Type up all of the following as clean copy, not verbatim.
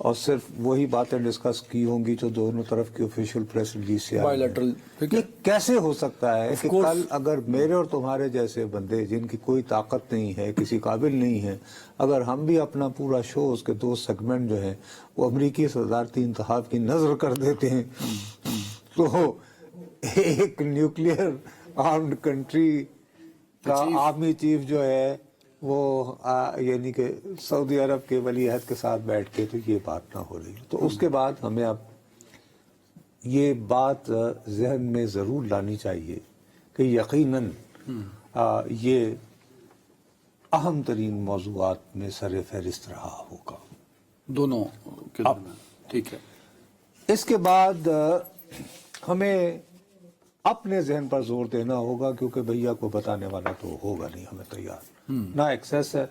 اور صرف وہی باتیں ڈسکس کی ہوں گی جو دونوں طرف کی آفیشیل پریس ریلیز سے آئی ہیں۔ Bilateral، ٹھیک ہے۔ یہ کیسے ہو سکتا ہے کہ course۔ کل اگر میرے اور تمہارے جیسے بندے جن کی کوئی طاقت نہیں ہے، کسی قابل نہیں ہے، اگر ہم بھی اپنا پورا شو اس کے 2 سیگمنٹ جو ہیں وہ امریکی صدارتی انتخاب کی نظر کر دیتے ہیں تو ایک نیوکلیئر آرمڈ کنٹری کا آرمی چیف جو ہے وہ یعنی کہ سعودی عرب کے ولی عہد کے ساتھ بیٹھ کے تو یہ بات نہ ہو رہی، تو اس کے بعد ہمیں اب یہ بات ذہن میں ضرور لانی چاہیے کہ یقیناً یہ اہم ترین موضوعات میں سر فہرست رہا ہوگا دونوں کے درمیان، ٹھیک ہے۔ اس کے بعد ہمیں اپنے ذہن پر زور دینا ہوگا کیونکہ بھیا کو بتانے والا تو ہوگا نہیں ہمیں تیار، نہ ایکسیس ہے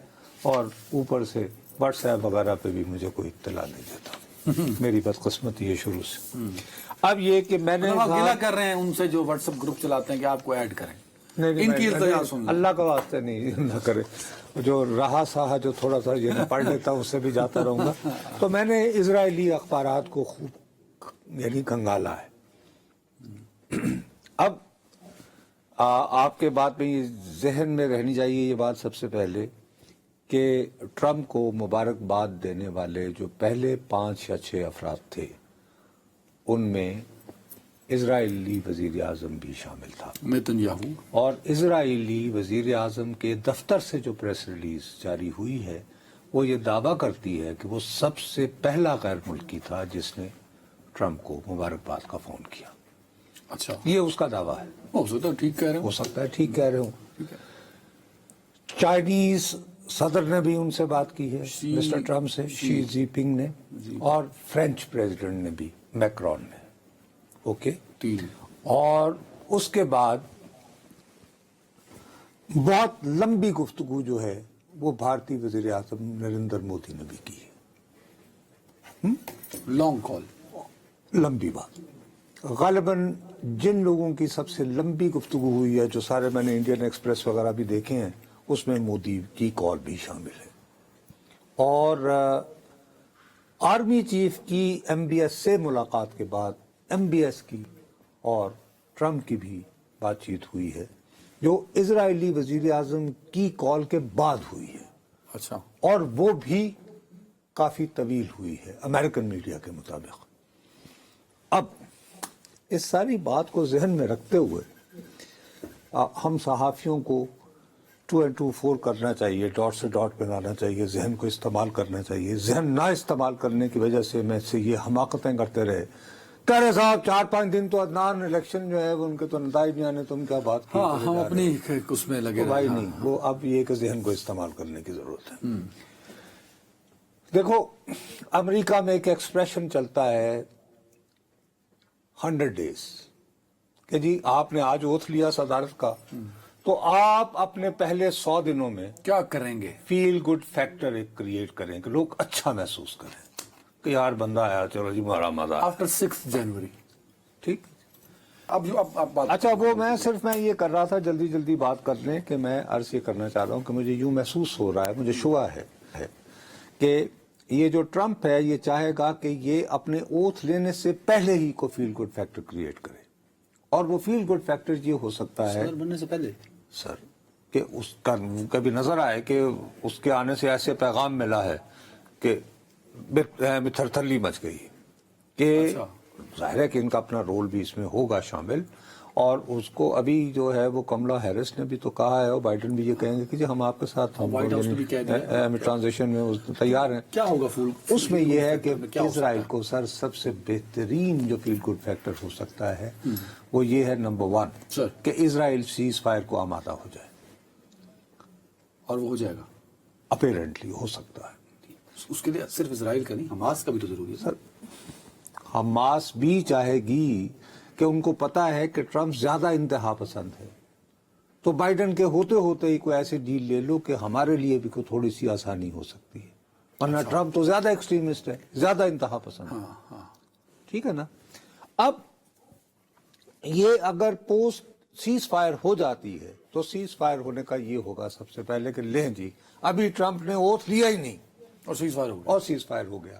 اور اوپر سے واٹس ایپ وغیرہ پہ بھی مجھے کوئی اطلاع نہیں دیتا، میری بدقسمتی ہے شروع سے۔ اب یہ کہ میں نے گلا کر رہے ہیں ان سے جو واٹس ایپ گروپ چلاتے ہیں کہ آپ کو ایڈ کریں، ان کی التجا سن لیں۔ اللہ کا واسطہ نہیں نہ کرے، جو رہا ساہا جو تھوڑا سا یہ پڑھ لیتا اس سے بھی جاتا رہوں گا، تو میں نے اسرائیلی اخبارات کو خوب یعنی کنگالا ہے۔ اب آپ کے بات میں یہ ذہن میں رہنی چاہیے یہ بات سب سے پہلے کہ ٹرمپ کو مبارکباد دینے والے جو پہلے 5 یا 6 افراد تھے ان میں اسرائیلی وزیر اعظم بھی شامل تھا، نیتن یاہو، اور اسرائیلی وزیر اعظم کے دفتر سے جو پریس ریلیز جاری ہوئی ہے وہ یہ دعویٰ کرتی ہے کہ وہ سب سے پہلا غیر ملکی تھا جس نے ٹرمپ کو مبارکباد کا فون کیا۔ اچھا، یہ اس کا دعویٰ ہے، ہو سکتا ہے ٹھیک کہہ رہے ہو ہوں، سکتا ہے ٹھیک کہہ رہے ہوں۔ چائنیز صدر نے بھی ان سے بات کی ہے، مسٹر ٹرمپ سے، شی جی پنگ نے، اور فرینچ پریزیڈنٹ نے بھی، میکرون نے، اوکے۔ 3 اور اس کے بعد بہت لمبی گفتگو جو ہے وہ بھارتی وزیر اعظم نریندر مودی نے بھی کی ہے، لانگ کال، لمبی بات۔ غالباً جن لوگوں کی سب سے لمبی گفتگو ہوئی ہے جو سارے میں نے انڈین ایکسپریس وغیرہ بھی دیکھے ہیں اس میں مودی کی کال بھی شامل ہے، اور آرمی چیف کی ایم بی ایس سے ملاقات کے بعد ایم بی ایس کی اور ٹرمپ کی بھی بات چیت ہوئی ہے جو اسرائیلی وزیر اعظم کی کال کے بعد ہوئی ہے، اچھا، اور وہ بھی کافی طویل ہوئی ہے امریکن میڈیا کے مطابق۔ اب اس ساری بات کو ذہن میں رکھتے ہوئے ہم صحافیوں کو 2 and 2 4 کرنا چاہیے، ڈاٹ سے ڈاٹ ملانا چاہیے، ذہن کو استعمال کرنا چاہیے۔ ذہن نہ استعمال کرنے کی وجہ سے میں سے یہ حماقتیں کرتے رہے، کہہ رہے صاحب 4-5 دن تو عدنان الیکشن جو ہے وہ ان کے تو نتائج نہیں آنے، تم کیا بات کی؟ ہاں ہم اپنی اس میں لگے بھائی رہے۔ نہیں، وہ اب یہ کہ ذہن کو استعمال کرنے کی ضرورت ہے۔ دیکھو امریکہ میں ایک ایکسپریشن چلتا ہے 100 days کہ جی آپ نے آج اوتھ لیا صدارت کا تو آپ اپنے پہلے 100 دنوں میں کیا کریں گے؟ فیل گڈ فیکٹر ایک کریٹ کریں کہ لوگ اچھا محسوس کریں کہ یار بندہ آیا، چلو جی ہمارا مزہ آیا۔ آفٹر 6 جنوری، ٹھیک، اب بات، اچھا وہ میں یہ کر رہا تھا جلدی جلدی بات کر لیں کہ میں عرض یہ کرنا چاہ رہا ہوں کہ مجھے یوں محسوس ہو رہا ہے، مجھے شبہ ہے کہ یہ جو ٹرمپ ہے یہ چاہے گا کہ یہ اپنے اوتھ لینے سے پہلے ہی کو فیل گڈ فیکٹر کریٹ کرے، اور وہ فیل گڈ فیکٹر یہ ہو سکتا ہے بننے سے پہلے سر کہ اس کا کبھی نظر آئے کہ اس کے آنے سے ایسے پیغام ملا ہے کہ تھرتھلی مچ گئی کہ ظاہر ہے کہ ان کا اپنا رول بھی اس میں ہوگا شامل، اور اس کو ابھی جو ہے وہ کملا ہیرس نے بھی تو کہا ہے اور بائیڈن بھی یہ کہیں گے کہ جی ہم آپ کے ساتھ ٹرانزیشن میں تیار ہیں۔ کیا ہوگا فول؟ اس میں یہ ہے کہ اسرائیل کو سر سب سے بہترین جو فیل گڈ فیکٹر ہو سکتا ہے وہ یہ ہے نمبر 1 کہ اسرائیل سیز فائر کو آمادہ ہو جائے، اور وہ ہو جائے گا اپیرنٹلی ہو سکتا ہے۔ اس کے لیے صرف اسرائیل کا نہیں، حماس کا بھی تو ضروری ہے سر حماس بھی چاہے گی کہ ان کو پتا ہے کہ ٹرمپ زیادہ انتہا پسند ہے، تو بائیڈن کے ہوتے ہوتے ہی کوئی ایسی ڈیل لے لو کہ ہمارے لیے بھی کوئی تھوڑی سی آسانی ہو سکتی ہے، ورنہ ٹرمپ تو زیادہ ایکسٹریمسٹ ہے، زیادہ انتہا پسند ہے، ٹھیک ہے نا۔ اب یہ اگر پوسٹ سیز فائر ہو جاتی ہے تو سیز فائر ہونے کا یہ ہوگا سب سے پہلے کہ لیں جی ابھی ٹرمپ نے اوتھ لیا ہی نہیں اور سیز فائر ہو گیا، اور سیز فائر ہو گیا،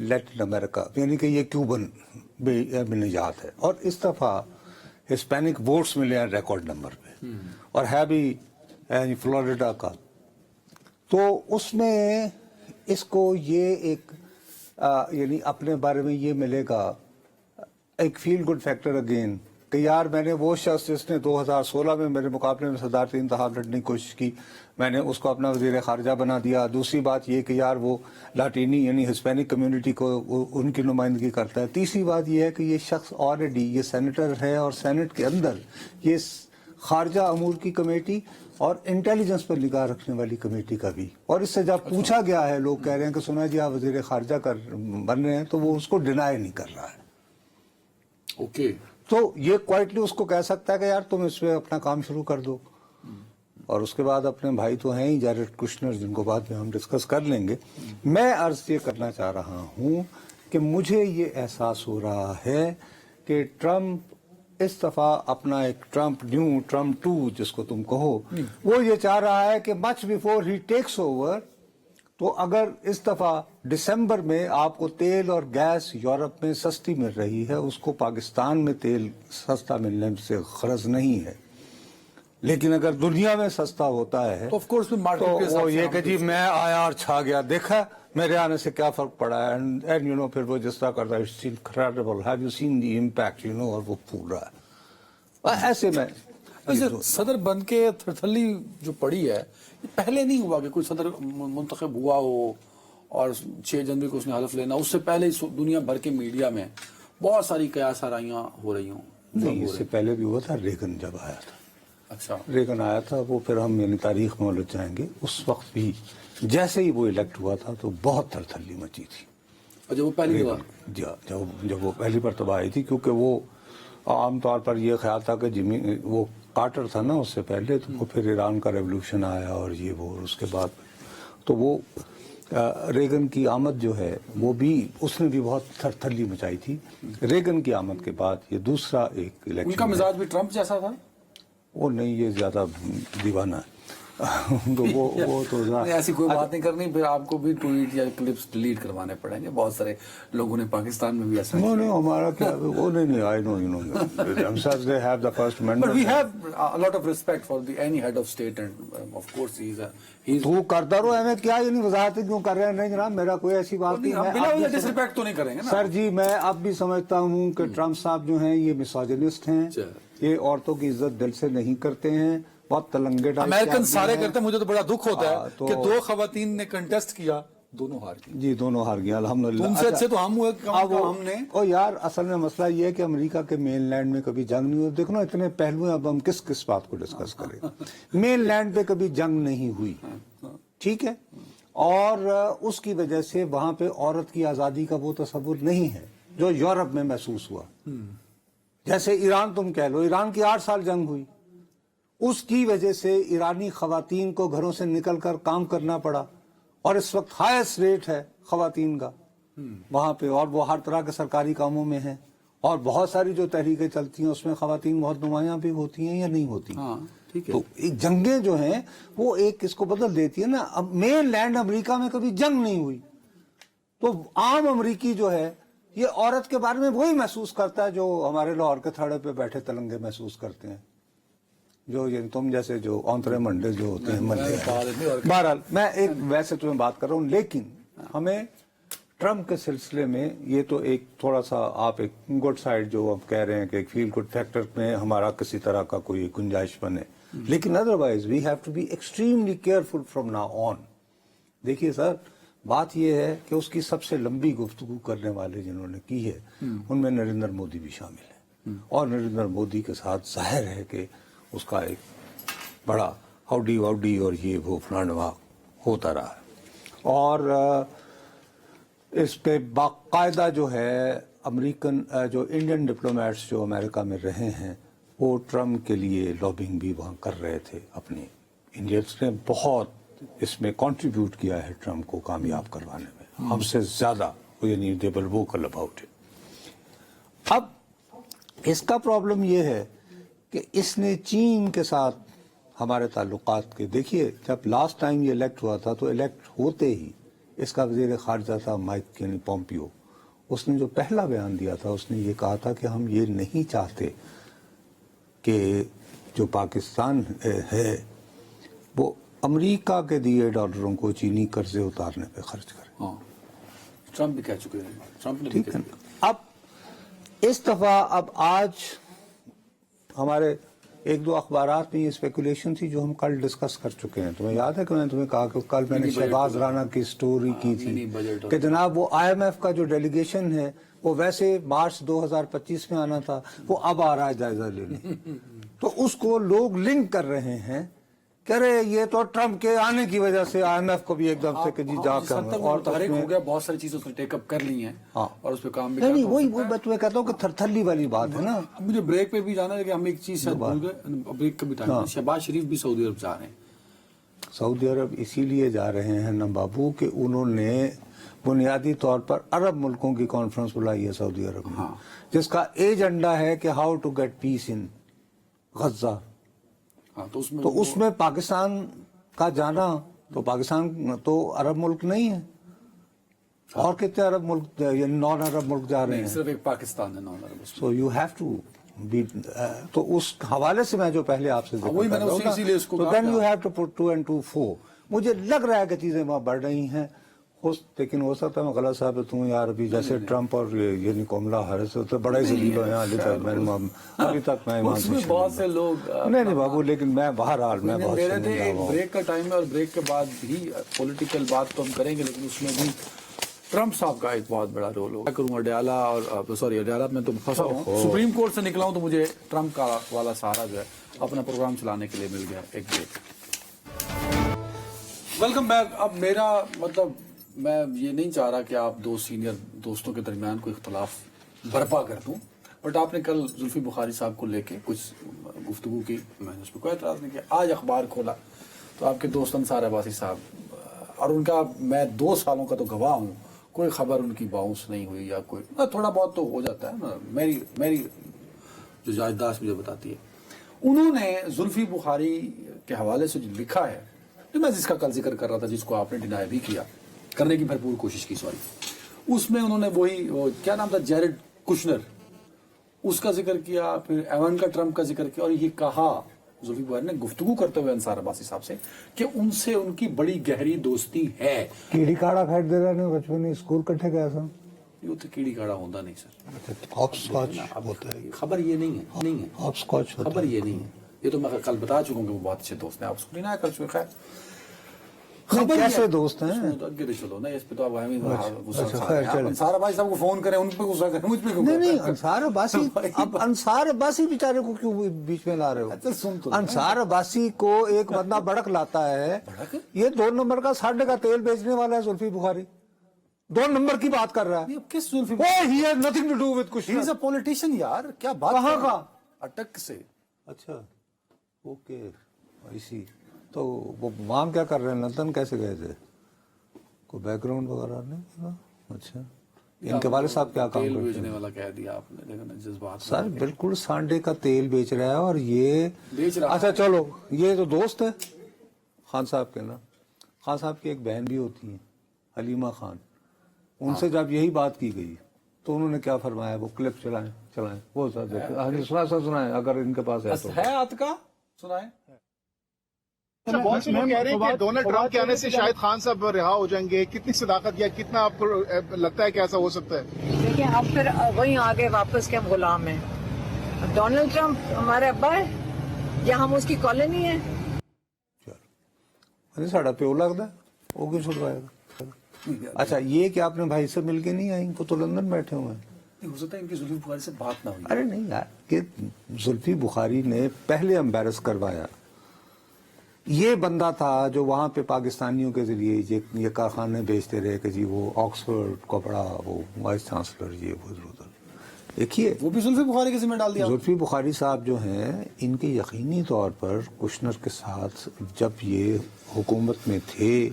لیٹن امریکہ یعنی کہ یہ کیوبن بھی نجات ہے، اور اس دفعہ ہسپینک ووٹس ملے ہیں ریکارڈ نمبر پہ، اور ہے بھی یعنی فلوریڈا کا. تو اس میں اس کو یہ ایک یعنی اپنے بارے میں یہ ملے گا ایک فیل گڈ فیکٹر اگین کہ یار میں نے وہ شخص جس نے 2016 میں میرے مقابلے میں صدارتی انتخاب لڑنے کی کوشش کی، میں نے اس کو اپنا وزیر خارجہ بنا دیا. دوسری بات یہ کہ یار وہ لاٹینی یعنی ہسپینک کمیونٹی کو ان کی نمائندگی کرتا ہے. تیسری بات یہ ہے کہ یہ شخص آلریڈی یہ سینیٹر ہے، اور سینٹ کے اندر یہ خارجہ امور کی کمیٹی اور انٹیلیجنس پر نگاہ رکھنے والی کمیٹی کا بھی. اور اس سے جب پوچھا گیا ہے، لوگ کہہ رہے ہیں کہ سنا جی آپ وزیر خارجہ بن رہے ہیں، تو وہ اس کو ڈینائی نہیں کر رہا ہے. اوکے. تو یہ کوائٹلی اس کو کہہ سکتا ہے کہ یار تم اس پہ اپنا کام شروع کر دو. اور اس کے بعد اپنے بھائی تو ہیں ہی جیریڈ کشنر، جن کو بعد میں ہم ڈسکس کر لیں گے. میں عرض یہ کرنا چاہ رہا ہوں کہ مجھے یہ احساس ہو رہا ہے کہ ٹرمپ اس دفعہ اپنا ایک ٹرمپ 2 جس کو تم کہو، وہ یہ چاہ رہا ہے کہ مچ بیفور ہی ٹیکس اوور، تو اگر اس دفعہ دسمبر میں آپ کو تیل اور گیس یورپ میں سستی مل رہی ہے، اس کو پاکستان میں تیل سستا ملنے سے غرض نہیں ہے، لیکن اگر دنیا میں سستا ہوتا ہے تو آف کورس تو وہ یہ کہ جی میں آیا اور چھا گیا، دیکھا میرے آنے سے کیا فرق پڑا ہے. اینڈ یو نو پھر وہ جس طرح کرتا ہے incredible, have you seen the impact, you know, اور وہ پھول رہا ہے. ایسے میں صدر بن کے تھرتھلی جو پڑی ہے، یہ پہلے نہیں ہوا کہ کوئی صدر منتخب ہوا ہو اور 6 جنوری کو اس نے حلف لینا. اس سے پہلے دنیا بھر کے میڈیا میں بہت ساری قیاس آرائیاں ہو رہی ہوں. نہیں، اس سے پہلے بھی ہوا تھا، ریگن جب آیا تھا. اچھا، ریگن آیا تھا، وہ پھر ہم یعنی تاریخ میں الجھ جائیں گے. اس وقت بھی جیسے ہی وہ الیکٹ ہوا تھا تو بہت تھرتھلی مچی تھی. اور جب وہ پہلی بار جب وہ پہلی مرتبہ آئی تھی، کیونکہ وہ عام طور پر یہ خیال تھا کہ وہ کارٹر تھا نا اس سے پہلے، تو وہ پھر ایران کا ریولوشن آیا اور یہ وہ، اس کے بعد تو وہ ریگن کی آمد جو ہے وہ بھی اس نے بھی بہت تھرتھلی مچائی تھی. ریگن کی آمد کے بعد یہ دوسرا ایک الیکشن. ان کا مزاج بھی ٹرمپ جیسا تھا؟ وہ نہیں، یہ زیادہ دیوانہ ہے. تو وہ تو ایسی کوئی بات نہیں کرنی، پھر آپ کو بھی ٹویٹ یا کلپس ڈیلیٹ کروانے پڑیں گے. بہت سارے لوگوں نے پاکستان میں بھی ایسا نہیں، ہمارا کیا وہ نہیں. I know you know themselves they have the first amendment. But we have a lot of respect for any head of state, and of course he's تو کرتا رہو. ہمیں کیا یعنی وضاحت کیوں کر رہے ہیں؟ نہیں جناب، میرا کوئی ایسی بات نہیں. بلا وجہ ڈس ریسپیکٹ تو نہیں کریں گے نا سر جی. میں اب بھی سمجھتا ہوں کہ ٹرمپ صاحب جو ہیں یہ مسوجنسٹ ہیں، یہ عورتوں کی عزت دل سے نہیں کرتے ہیں، بہت تلنگے ڈالتے ہیں. امریکن سارے کرتے ہیں. مجھے تو بڑا دکھ ہوتا ہے کہ 2 خواتین نے کنٹیسٹ کیا، دونوں ہار گئی. جی دونوں ہار گیا الحمدللہ. تم سے اچھے تو ہم ہوئے ہم نے. او یار اصل میں مسئلہ یہ ہے کہ امریکہ کے مین لینڈ میں کبھی جنگ نہیں ہوئی. دیکھو نا اتنے پہلو ہیں، اب ہم کس بات کو ڈسکس کریں. مین لینڈ پہ کبھی جنگ نہیں ہوئی، ٹھیک ہے، اور اس کی وجہ سے وہاں پہ عورت کی آزادی کا وہ تصور نہیں ہے جو یورپ میں محسوس ہوا. جیسے ایران تم کہہ لو، ایران کی 8 سال جنگ ہوئی، اس کی وجہ سے ایرانی خواتین کو گھروں سے نکل کر کام کرنا پڑا، اور اس وقت ہائیسٹ ریٹ ہے خواتین کا وہاں پہ، اور وہ ہر طرح کے سرکاری کاموں میں ہیں. اور بہت ساری جو تحریکیں چلتی ہیں اس میں خواتین بہت نمایاں بھی ہوتی ہیں یا نہیں ہوتی. تو ایک جنگیں جو ہیں وہ ایک اس کو بدل دیتی ہے نا. اب مین لینڈ امریکہ میں کبھی جنگ نہیں ہوئی، تو عام امریکی جو ہے یہ عورت کے بارے میں وہی محسوس کرتا ہے جو ہمارے لاہور کے تھڑے پہ بیٹھے تلنگے محسوس کرتے ہیں، جو یعنی تم جیسے جو اونترے منڈے جو ہوتے ہیں منڈے. بہرحال میں ایک ویسے تمہیں بات کر رہا ہوں، لیکن ہمیں ٹرمپ کے سلسلے میں یہ تو ایک تھوڑا سا آپ ایک گڈ سائڈ جو آپ کہہ رہے ہیں کہ ایک فیل گڈ فیکٹر میں ہمارا کسی طرح کا کوئی گنجائش بنے، لیکن otherwise we have to be extremely careful from now on. دیکھیے سر، بات یہ ہے کہ اس کی سب سے لمبی گفتگو کرنے والے جنہوں نے کی ہے ان میں نریندر مودی بھی شامل ہے، اور نریندر مودی کے ساتھ ظاہر ہے کہ اس کا ایک بڑا ہاؤڈی واؤڈی اور یہ وہ فلانا ہوتا رہا ہے. اور اس پہ باقاعدہ جو ہے امریکن جو انڈین ڈپلومیٹس جو امریکہ میں رہے ہیں وہ ٹرمپ کے لیے لابنگ بھی وہاں کر رہے تھے. اپنی انڈینس نے بہت اس میں کنٹریبیوٹ کیا ہے ٹرمپ کو کامیاب کروانے میں، ہم سے زیادہ، یعنی دے ور ووکل اباؤٹ اٹ. اب اس کا پرابلم یہ ہے کہ اس نے چین کے ساتھ ہمارے تعلقات کے، دیکھیے جب لاسٹ ٹائم یہ الیکٹ ہوا تھا تو الیکٹ ہوتے ہی اس کا وزیر خارجہ تھا مائک یعنی پومپیو. اس نے جو پہلا بیان دیا تھا اس نے یہ کہا تھا کہ ہم یہ نہیں چاہتے کہ جو پاکستان ہے وہ امریکہ کے دیے ڈالروں کو چینی قرضے اتارنے پہ خرچ کرے. ہاں ٹرمپ بھی کہہ چکے ہیں, ٹرمپ نے بھی ٹھیک ہے. کہہ دیا. اب اس دفعہ آج ہمارے ایک دو اخبارات میں یہ اسپیکولیشن تھی جو ہم کل ڈسکس کر چکے ہیں. تمہیں یاد ہے کہ میں نے تمہیں کہا کہ کل میں نے شہباز رانا کی سٹوری کی تھی کہ جناب وہ آئی ایم ایف کا جو ڈیلیگیشن ہے وہ ویسے مارچ 2025 میں آنا تھا, وہ اب آ رہا ہے جائزہ لینے. تو اس کو لوگ لنک کر رہے ہیں کہ رہے یہ تو ٹرمپ کے آنے کی وجہ سے آئی ایم ایف کو بھی ایک دم سے کہ جی جا کر اور تحریک ہو گیا, بہت ساری چیزیں اس نے ٹیک اپ کر لی ہیں اور اس پہ کام بھی نہیں وہی میں تمہیں کہتا ہوں کہ تھرتھلی والی بات ہے نا. مجھے بریک پہ بھی جانا ہے کہ ہم ایک چیز بھول گئے, بریک کا بھی ٹائم. شہباز شریف بھی سعودی عرب جا رہے ہیں. سعودی عرب اسی لیے جا رہے ہیں نا بابو کہ انہوں نے بنیادی طور پر عرب ملکوں کی کانفرنس بلائی ہے سعودی عرب میں, جس کا ایجنڈا ہے کہ ہاؤ ٹو گیٹ پیس ان غزہ. تو اس میں پاکستان کا جانا, تو پاکستان تو عرب ملک نہیں ہے, اور کتنے عرب ملک یعنی نان عرب ملک جا رہے ہیں, صرف ایک پاکستان ہے نان عرب. So you have to be, تو اس حوالے سے میں جو پہلے آپ سے وہی میں نے اسی لیے اس کو تو then you have to put 2 and 2 4. مجھے لگ رہا ہے کہ چیزیں وہاں بڑھ رہی ہیں, لیکن ہو سکتا ہے میں غلط صاحب تم یار ابھی جیسے ٹرمپ اور یعنی کملا ہیرس تو بڑا ہی ذلیل ہو یہاں ابھی تک میں اس میں بہت سے لوگ نہیں بابو, لیکن میں بہرحال میں بہت ایک بریک کا ٹائم ہے اور بریک کے بعد بھی پولیٹیکل بات تو ہم کریں گے, لیکن اس میں بھی ٹرمپ صاحب کا ایک بہت بڑا رول ہوگا. کروں اڈیالہ اور سوری اڈیالہ میں تو پھنسا ہوں, سپریم کورٹ سے نکلا ہوں تو مجھے ٹرمپ کا والا سہارا جو ہے اپنا پروگرام چلانے کے لیے مل گیا. ایک بریک. Welcome back. اب میرا مطلب میں یہ نہیں چاہ رہا کہ آپ دو سینئر دوستوں کے درمیان کوئی اختلاف برپا کر دوں, بٹ آپ نے کل زلفی بخاری صاحب کو لے کے کچھ گفتگو کی, میں نے اس پہ کوئی اعتراض نہیں کیا. آج اخبار کھولا تو آپ کے دوست انصار عباسی صاحب, اور ان کا میں 2 سالوں کا تو گواہ ہوں, کوئی خبر ان کی باؤنس نہیں ہوئی یا کوئی تھوڑا بہت تو ہو جاتا ہے نا. میری جو یادداشت مجھے بتاتی ہے, انہوں نے زلفی بخاری کے حوالے سے جو لکھا ہے, جو میں جس کا کل ذکر کر رہا تھا, جس کو آپ نے ڈینائی بھی کیا, کرنے کی بھرپور کوشش کی, سوری, اس میں انہوں نے وہی کیا نام تھا جیرڈ کشنر, اس کا ذکر کیا, پھر ایوانکا ٹرمپ کا ذکر کیا, اور یہ کہا زلفی بخاری نے گفتگو کرتے ہوئے انصار عباسی صاحب سے کہ ان سے ان کی بڑی گہری دوستی ہے. کیڑی کاڑا پھینک دے رہے ہیں بچپن میں اسکول کٹھے گیا سا, یہ تو کیڑی کاڑا ہوتا نہیں سر, ہاپ اسکاچ ہوتا ہے. خبر یہ نہیں ہے, ہاپ اسکاچ خبر یہ نہیں ہے, یہ تو میں کل بتا چکا ہوں کہ وہ بہت اچھے دوست ہیں, آپ اس کو نہیں کر چکے. خیر کیسے دوست ہیں, چلو نا, اس پہ تو آپ انصار عباسی صاحب کو فون کریں, ان پہ غصہ کریں, مجھ پہ کیوں؟ نہیں انصار عباسی, اب انصار عباسی بیچارے کو کیوں بیچ میں لا رہے ہو؟ انصار عباسی کو ایک بندہ بڑک لاتا ہے, یہ 2 نمبر کا 1.5 کا تیل بیچنے والا ہے زلفی بخاری, 2 نمبر کی بات کر رہا ہے. کس Zulfi he has nothing to do with کچھ, he is a politician یار, کیا بات, کہاں کا اٹک سے. اچھا اوکے ایسی, تو وہ وہاں کیا کر رہے ہیں, لندن کیسے گئے تھے, کوئی بیک گراؤنڈ وغیرہ نہیں؟ اچھا, ان کے والد صاحب کیا کام کرتے ہیں؟ تیل بیچنے والا کہہ دیا آپ نے, جذبات سر بالکل سانڈے کا تیل بیچ رہا ہے, اور یہ اچھا چلو یہ تو دوست ہے خان صاحب کے نا, خان صاحب کی ایک بہن بھی ہوتی ہیں حلیمہ خان, ان سے جب یہی بات کی گئی تو انہوں نے کیا فرمایا, وہ کلپ چلائیں وہ سنائیں اگر ان کے پاس ہے آپ کا سنائیں. بہت سے لوگ کہہ رہے ہیں کہ ڈونلڈ ٹرمپ کے آنے سے شاید خان صاحب رہا ہو جائیں گے, کتنی صداقت یا کتنا آپ کو لگتا ہے کہ ایسا ہو سکتا ہے؟ دیکھیں اب پھر وہیں آگے واپس کے ہم غلام ہیں. ڈونلڈ ٹرمپ ہمارے ابا ہے یا ہم اس کی کالونی ہیں؟ ساڑا پیو لگتا ہے, وہ کیوں چھڑوائے گا؟ اچھا یہ کہ آپ نے بھائی سے مل کے نہیں آئیں, کو تو لندن بیٹھے ہوئے ہیں, ہو سکتا ہے ان کی زلفی بخاری سے بات نہ ہوئی. ارے نہیں یار, کہ زلفی بخاری نے پہلے امبیرس کروایا, یہ بندہ تھا جو وہاں پہ پاکستانیوں کے ذریعے یہ کارخانے بیچتے رہے کہ جی وہ آکسفورڈ کو پڑھا, وہ وائس چانسلر, یہ وہ ادھر. دیکھیے وہ بھی زلفی بخاری کے ذمہ ڈال دیا. زلفی بخاری صاحب جو ہیں, ان کے یقینی طور پر کشنر کے ساتھ جب یہ حکومت میں تھے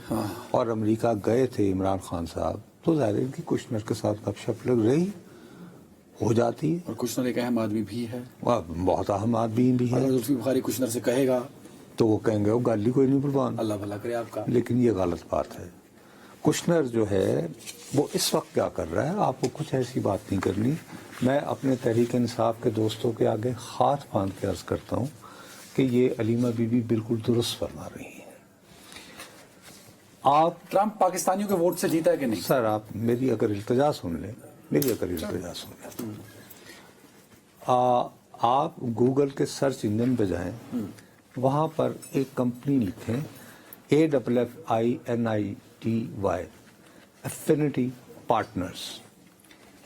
اور امریکہ گئے تھے عمران خان صاحب, تو ظاہر ہے کہ کشنر کے ساتھ گپ شپ لگ رہی ہو جاتی ہے, اور کشنر ایک اہم آدمی بھی ہے, بہت اہم آدمی بھی ہے. اگر زلفی بخاری کشنر سے کہے گا تو وہ کہیں گے وہ گالی کوئی نہیں قربان, اللہ بھلا کرے آپ کا, لیکن یہ غلط بات ہے. کشنر جو ہے وہ اس وقت کیا کر رہا ہے، آپ کو کچھ ایسی بات نہیں کرنی. میں اپنے تحریک انصاف کے دوستوں کے آگے ہاتھ باندھ کے عرض کرتا ہوں کہ یہ علیمہ بی بی بالکل درست فرما رہی ہیں. آپ ٹرمپ پاکستانیوں کے ووٹ سے جیتا ہے کہ نہیں؟ سر آپ میری اگر التجا سن لیں، آپ گوگل کے سرچ انجن پہ جائیں، وہاں پر ایک کمپنی لکھیں AFFINITY افینٹی پارٹنرز.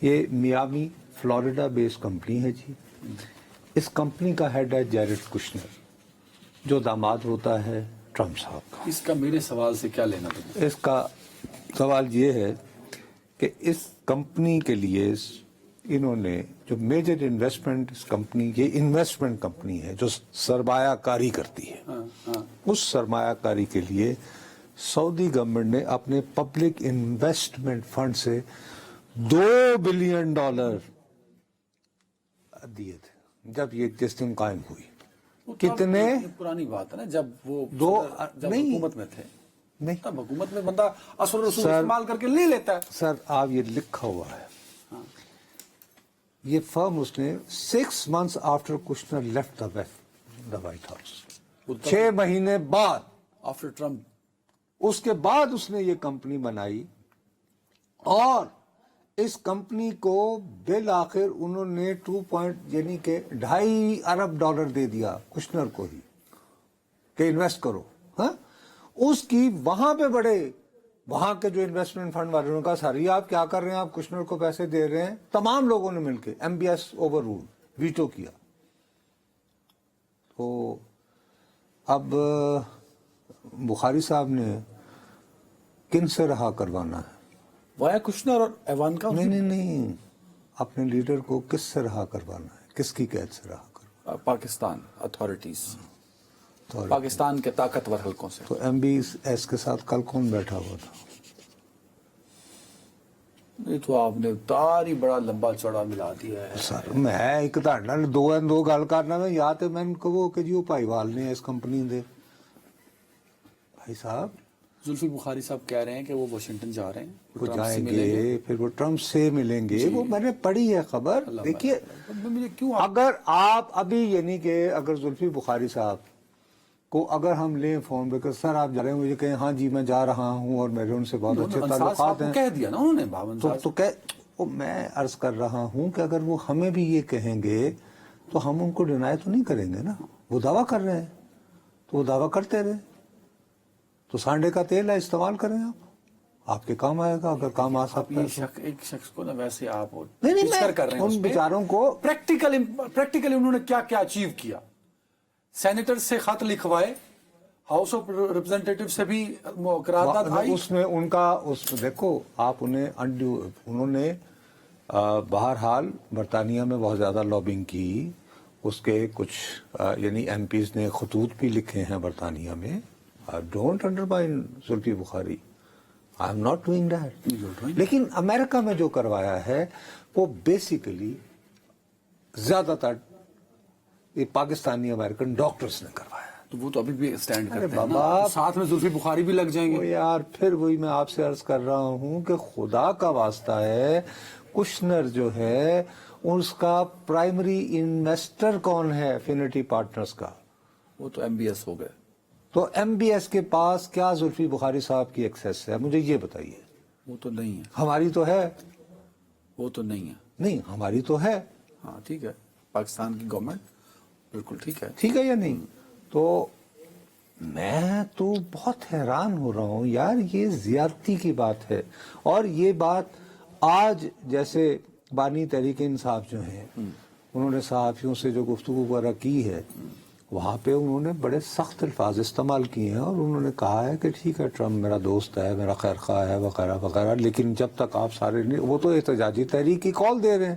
یہ میامی فلوریڈا بیس کمپنی ہے جی. اس کمپنی کا ہیڈ ہے جیرڈ کشنر، جو داماد ہوتا ہے ٹرمپ صاحب کا. اس کا میرے سوال سے کیا لینا تھا؟ اس کا سوال یہ ہے کہ اس کمپنی کے لیے انہوں نے جو میجر انویسٹمنٹ، اس کمپنی یہ انویسٹمنٹ کمپنی ہے جو سرمایہ کاری کرتی ہے. اس سرمایہ کاری کے لیے سعودی گورنمنٹ نے اپنے پبلک انویسٹمنٹ فنڈ سے $2 بلین دیے تھے جب یہ جس دن قائم ہوئی. کتنے؟ پرانی بات ہے نا، جب وہ جب نہیں حکومت میں تھے، نہیں تب حکومت میں بندہ اصل رسول سر، استعمال کر کے لے لیتا ہے. سر آپ یہ لکھا ہوا ہے، یہ فرم اس نے 6 months after Kushner left the White House، 6 مہینے بعد، آفٹر ٹرمپ، اس کے بعد اس نے یہ کمپنی بنائی. اور اس کمپنی کو بالآخر انہوں نے یعنی کہ $2.5 ارب دے دیا کشنر کو ہی کہ انویسٹ کرو. ہاں اس کی وہاں پہ بڑے وہاں کے جو انویسٹمنٹ فنڈ والوں نے کہا سر یہ آپ کیا کر رہے ہیں، آپ کشنر کو پیسے دے رہے ہیں. تمام لوگوں نے مل کے MBS اوور رول ویٹو کیا. تو اب بخاری صاحب نے کن سے رہا کروانا ہے؟ وایا کشنر اور ایوانکا؟ نہیں اپنے لیڈر کو کس سے رہا کروانا ہے، کس کی قید سے رہا کروانا؟ پاکستان اتھارٹیز، تو پاکستان کے طاقتور حلقوں سے. تو MBS کے ساتھ کل کون بیٹھا ہوا تھا؟ یہ تو آپ نے تاری بڑا لمبا چوڑا ملا دیا ہے. سر میں ایک دو گل کرنا میں یا تو میں کہو کہ جی وہ بھائی وال نے اس کمپنی دے بھائی صاحب. زلفی بخاری صاحب کہہ رہے ہیں کہ وہ واشنگٹن جا رہے ہیں، وہ ٹرمپ سے جائیں ملیں گے، پھر وہ ٹرمپ سے ملیں گے. وہ میں نے پڑھی ہے خبر. دیکھیے مجھے کیوں اگر آپ ابھی یعنی کہ اگر زلفی بخاری صاحب کو اگر ہم لیں فون پہ کہ سر آپ جا رہے ہیں، مجھے کہیں ہاں جی میں جا رہا ہوں اور میرے ان سے بہت اچھے تعلقات ہیں، کہہ دیا نا انہوں نے تو میں عرض کر رہا ہوں کہ اگر وہ ہمیں بھی یہ کہیں گے تو ہم ان کو ڈینائی تو نہیں کریں گے نا. وہ دعویٰ کر رہے ہیں تو وہ دعویٰ کرتے رہے. تو سانڈے کا تیل ہے، استعمال کریں آپ کے کام آئے گا اگر کام آ سکتا ہے. ایک شخص کو نا ویسے آپ نہیں کر رہے ہیں ان بیچاروں کو پریکٹیکلی انہوں نے کیا کیا اچیو کیا. سینیٹر سے خط لکھوائے، ہاؤس آف ریپرزینٹیٹیو سے بھی قرارداد آئی. اس میں ان کا دیکھو آپ انہوں نے بہرحال برطانیہ میں بہت زیادہ لابنگ کی. اس کے کچھ یعنی MPs نے خطوط بھی لکھے ہیں برطانیہ میں. Don't undermine Zulfi Bukhari, I am not doing that. لیکن امریکہ میں جو کروایا ہے وہ بیسیکلی زیادہ تر یہ پاکستانی امریکن ڈاکٹرز نے کروایا. تو وہ تو ابھی بھی اسٹینڈ کرتے ہیں بابا، ساتھ میں زلفی بخاری بھی لگ جائیں گے. یار پھر وہی میں آپ سے عرض کر رہا ہوں کہ خدا کا واسطہ ہے، کشنر جو ہے اس کا پرائمری انویسٹر کون ہے افینٹی پارٹنرز کا؟ وہ تو MBS ہو گئے. تو MBS کے پاس کیا زلفی بخاری صاحب کی ایکسیس ہے؟ مجھے یہ بتائیے. وہ تو نہیں ہے. ہماری تو ہے. وہ تو نہیں ہے. نہیں ہماری تو ہے. ہاں ٹھیک ہے، پاکستان کی گورنمنٹ بالکل ٹھیک ہے. ٹھیک ہے یا نہیں؟ تو میں تو بہت حیران ہو رہا ہوں یار، یہ زیادتی کی بات ہے. اور یہ بات آج جیسے بانی تحریک انصاف جو ہیں انہوں نے صحافیوں سے جو گفتگو وغیرہ کی ہے، وہاں پہ انہوں نے بڑے سخت الفاظ استعمال کیے ہیں اور انہوں نے کہا ہے کہ ٹھیک ہے ٹرمپ میرا دوست ہے، میرا خیر خواہ ہے وغیرہ وغیرہ، لیکن جب تک آپ سارے نہیں، وہ تو احتجاجی تحریک کی کال دے رہے ہیں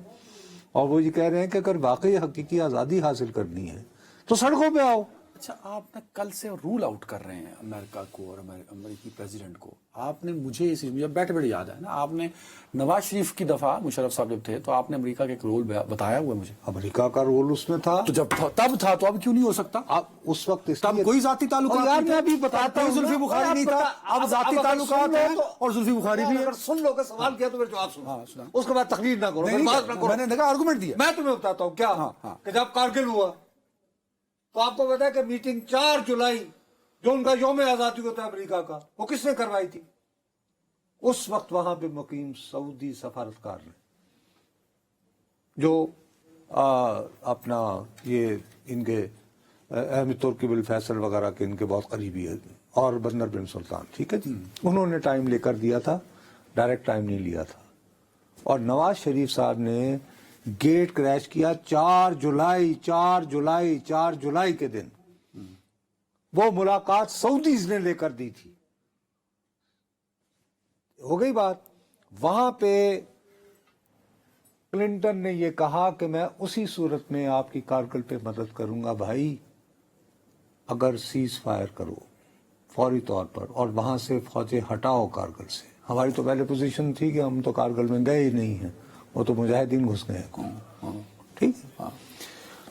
اور وہ یہ کہہ رہے ہیں کہ اگر واقعی حقیقی آزادی حاصل کرنی ہے تو سڑکوں پہ آؤ. اچھا آپ نے کل سے رول آؤٹ کر رہے ہیں امریکہ کو اور امریکی پریزیڈنٹ کو. آپ نے مجھے مجھے بیٹھے بیٹھے یاد ہے نا, آپ نے نواز شریف کی دفعہ مشرف صاحب جب تھے تو آپ نے امریکہ کا ایک رول بتایا ہوا مجھے. امریکہ کا رول اس میں تھا تو جب تب تھا تو اب کیوں نہیں ہو سکتا؟ اب اس وقت تب کوئی ذاتی تعلقات یار نہیں میں تھے. ابھی بتاتا ہوں زلفی بخاری نہیں تھا, اب ذاتی تعلقات ہیں اور زلفی بخاری بھی ہے. اگر سن لو کہ سوال کیا تو پھر جواب ہاں، سنو, سنا. اس کے بعد تقریر نہ کرو, نہیں، بات نہ کرو. میں نے کہا آرگومنٹ دیا. میں تمہیں بتاتا ہوں کیا ہاں. کہ جب کارگل ہوا تو آپ کو پتا ہے کہ میٹنگ 4 جولائی جو ان کا یوم آزادی ہوتا ہے امریکہ کا, وہ کس نے کروائی تھی؟ اس وقت وہاں پہ مقیم سعودی سفارتکار نے, جو اپنا یہ ان کے احمد ترکی بن فیصل وغیرہ کے ان کے بہت قریبی ہے, اور بندر بن سلطان, ٹھیک ہے جی, انہوں نے ٹائم لے کر دیا تھا, ڈائریکٹ ٹائم نہیں لیا تھا. اور نواز شریف صاحب نے گیٹ کریش کیا 4 جولائی کے دن. وہ ملاقات سعودیز نے لے کر دی تھی. ہو گئی بات. وہاں پہ کلنٹن نے یہ کہا کہ میں اسی صورت میں آپ کی کارگل پہ مدد کروں گا بھائی اگر سیز فائر کرو فوری طور پر, اور وہاں سے فوجیں ہٹاؤ کارگل سے. ہماری تو پہلے پوزیشن تھی کہ ہم تو کارگل میں گئے ہی نہیں ہیں, وہ تو مجاہدین گھس گئے ہیں. ٹھیک ہے.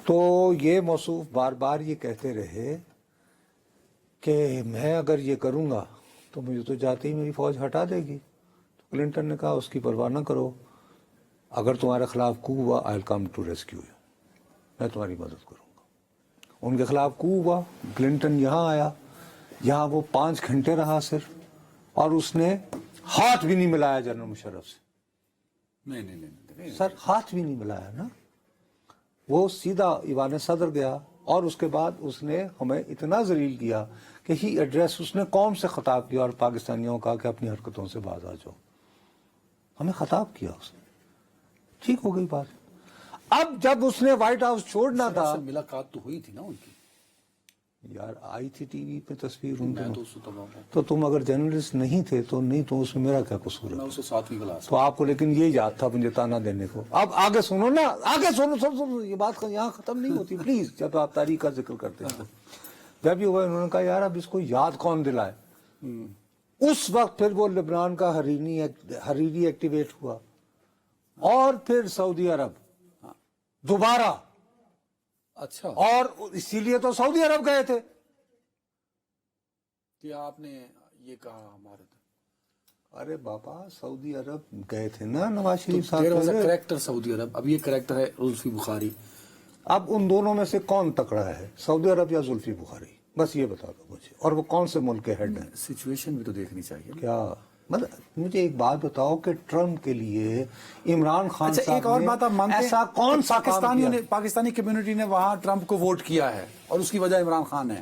تو یہ موصوف بار بار یہ کہتے رہے کہ میں اگر یہ کروں گا تو مجھے تو جاتے ہی میری فوج ہٹا دے گی. تو کلنٹن نے کہا اس کی پرواہ نہ کرو, اگر تمہارے خلاف کو ہوا آئی ول کم ٹو ریسکیو یو, میں تمہاری مدد کروں گا. ان کے خلاف کو ہوا, کلنٹن یہاں آیا, یہاں وہ 5 گھنٹے رہا صرف, اور اس نے ہاتھ بھی نہیں ملایا جنرل مشرف سے. نہیں سر ہاتھ بھی نہیں ملایا نا. وہ سیدھا ایوان صدر گیا, اور اس کے بعد اس نے ہمیں اتنا ذلیل کیا کہ ہی ایڈریس اس نے قوم سے خطاب کیا اور پاکستانیوں کا کہ اپنی حرکتوں سے باز آ جاؤ. ہمیں خطاب کیا اس نے. ٹھیک ہو گئی بات. اب جب اس نے وائٹ ہاؤس چھوڑنا تھا, ملاقات تو ہوئی تھی نا ان کی. یار آئی تھی ٹی وی پہ تصویر ان میں کی. تو اس کو تو تم اگر جرنلسٹ نہیں تھے تو نہیں, تو اس میں میرا کیا قصور میں ہے؟ اسے 7ویں کلاس تو آپ کو لیکن یہ یاد تھا مجھے تانا دینے کو. اب آگے سنو نا, آگے سنو, یہ بات یہاں ختم نہیں ہوتی پلیز. جب آپ تاریخ کا ذکر کرتے ہیں جب یہ ہوا, انہوں نے کہا یار اب اس کو یاد کون دلائے. اس وقت پھر وہ لبنان کا حریری ایکٹیویٹ ہوا, اور پھر سعودی عرب دوبارہ. اچھا, اور اسی لیے تو سعودی عرب گئے تھے. کہ آپ نے یہ کہا ہمارے ارے بابا سعودی عرب گئے تھے نا Nawaz Sharif there was a صاحب. کریکٹر سعودی عرب. اب یہ کریکٹر ہے زلفی بخاری. اب ان دونوں میں سے کون تکڑا ہے, سعودی عرب یا زلفی بخاری؟ بس یہ بتا دو مجھے. اور وہ کون سے ملک کے ہیڈ ہیں؟ سچویشن بھی تو دیکھنی چاہیے. کیا مطلب مجھے ایک بات بتاؤ کہ ٹرمپ کے لیے عمران خان اچھا ایک اور بات آپ مانتے ہیں, ایسا کون سا پاکستانی کمیونٹی نے وہاں ٹرمپ کو ووٹ کیا ہے اور اس کی وجہ عمران خان ہے.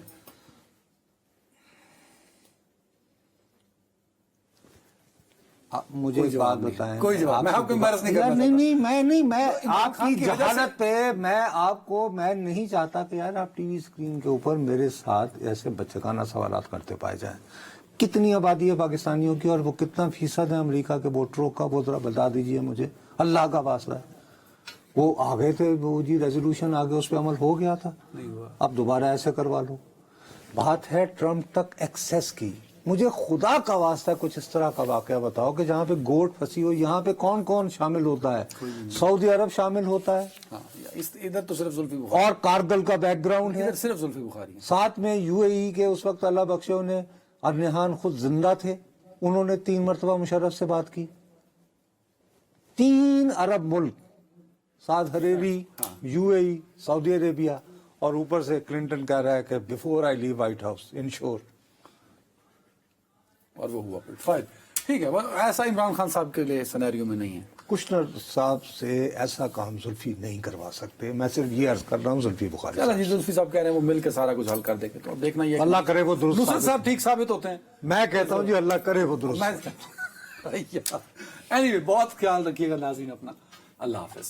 مجھے ایک بات بتائیں. کوئی جواب, میں آپ کو embarrass نہیں کرنا نہیں, میں آپ خان کی کی وجہ سے- جہالت پہ میں نہیں چاہتا کہ یار آپ ٹی وی اسکرین کے اوپر میرے ساتھ ایسے بچگانہ سوالات کرتے پائے جائیں. کتنی آبادی ہے پاکستانیوں کی اور وہ کتنا فیصد ہے امریکہ کے ووٹروں کا, وہ ذرا بتا دیجئے مجھے, اللہ کا واسطہ ہے. وہ آگے تھے وہ جی ریزولوشن آگے اس پہ عمل ہو گیا تھا, اب دوبارہ ایسے کروا لو. بات ہے ٹرمپ تک ایکسیس کی. مجھے خدا کا واسطہ کچھ اس طرح کا واقعہ بتاؤ کہ جہاں پہ گوٹ پھنسی ہو. یہاں پہ کون کون شامل ہوتا ہے؟ سعودی عرب شامل ہوتا ہے, ادھر تو صرف زلفی بخاری, اور کارگل کا بیک گراؤنڈ ہے, ادھر صرف زلفی بخاری ہے. ساتھ میں یو اے ای کے اس وقت اللہ بخشوں نے, ارنحان خود زندہ تھے, انہوں نے 3 مرتبہ مشرف سے بات کی. 3 عرب ملک, Saad Hariri, U A E, سعودی عربیہ, اور اوپر سے کلنٹن کہہ رہا ہے کہ before I leave White House ensure. اور وہ ہوا فائد. ٹھیک ہے, ایسا عمران خان صاحب کے لیے سینیریو میں نہیں ہے. کشنر صاحب سے ایسا کام زلفی نہیں کروا سکتے. میں صرف یہ عرض کر رہا ہوں زلفی بخاری چلو جی, زلفی صاحب کہہ رہے ہیں وہ مل کے سارا کچھ حل کر دیں گے, تو دیکھنا یہ اللہ کرے وہ درست نصرت صاحب ٹھیک ثابت ہوتے ہیں. میں کہتا ہوں جی اللہ کرے وہ درست. اینی وے, بہت خیال رکھیے گا ناظرین اپنا. اللہ حافظ.